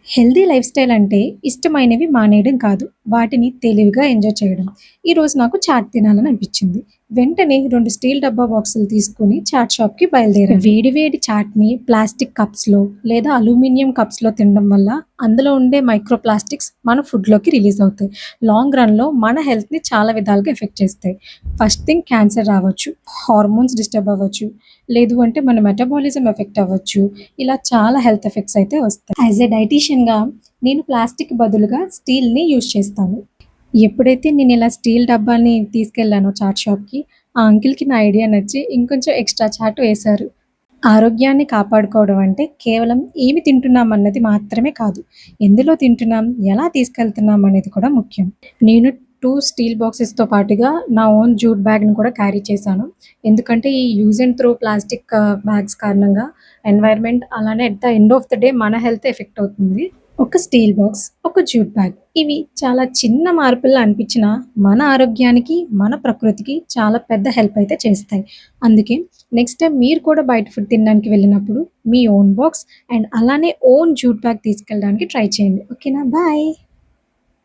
Healthy life style అంటే ఇష్టమైనవి మానేయడం కాదు. వాటిని తెలివిగా ఎంజాయ్ చేయడం. ఈరోజు నాకు చాట్ తినాలని అనిపించింది. వెంటనే 2 స్టీల్ డబ్బా బాక్సులు తీసుకొని చాట్ షాప్‌కి బయలుదేరాను. వేడి వేడి చాట్‌ని ప్లాస్టిక్ కప్స్‌లో లేదా అల్యూమినియం కప్స్‌లో తినడం వల్ల అందులో ఉండే మైక్రో ప్లాస్టిక్స్ మన ఫుడ్‌లోకి రిలీజ్ అవుతాయి. లాంగ్ రన్‌లో మన హెల్త్‌ని చాలా విధాలుగా ఎఫెక్ట్ చేస్తాయి. ఫస్ట్ థింగ్ క్యాన్సర్ రావచ్చు, హార్మోన్స్ డిస్టర్బ్ అవ్వచ్చు, లేదు అంటే మన మెటబాలిజం ఎఫెక్ట్ అవ్వచ్చు. ఇలా చాలా హెల్త్ ఎఫెక్ట్స్ అయితే వస్తాయి. యాస్ ఎ డైటీషియన్‌గా నేను ప్లాస్టిక్ బదులుగా స్టీల్‌ని యూజ్ చేస్తాను. ఎప్పుడైతే నేను ఇలా స్టీల్ డబ్బాని తీసుకెళ్ళానో చాట్ షాప్‌కి, ఆ అంకుల్‌కి నా ఐడియా నచ్చి ఇంకొంచెం ఎక్స్‌ట్రా చాట్ వేశారు. ఆరోగ్యాన్ని కాపాడుకోవడం అంటే కేవలం ఏమి తింటున్నాం అన్నది మాత్రమే కాదు. ఎందులో తింటున్నాం, ఎలా తీసుకెళ్తున్నాం అనేది కూడా ముఖ్యం. నేను 2 స్టీల్ బాక్సెస్‌తో పాటుగా నా ఓన్ జూట్ బ్యాగ్‌ని కూడా క్యారీ చేశాను. ఎందుకంటే ఈ use and throw plastic bags కారణంగా ఎన్వైర్న్‌మెంట్ అలానే at the end of the day మన హెల్త్ ఎఫెక్ట్ అవుతుంది. ఒక స్టీల్ బాక్స్, ఒక జ్యూట్ బ్యాగ్. ఇవి చాలా చిన్న మార్పుల్లా అనిపించినా, మన ఆరోగ్యానికి, మన ప్రకృతికి చాలా పెద్ద హెల్ప్ అయితే చేస్తాయి. అందుకే నెక్స్ట్ టైమ్ మీరు కూడా బయట ఫుడ్ తినడానికి వెళ్ళినప్పుడు, మీ ఓన్ బాక్స్ అండ్ అలానే ఓన్ జ్యూట్ బ్యాగ్ తీసుకెళ్ళడానికి ట్రై చేయండి. ఓకేనా? బాయ్.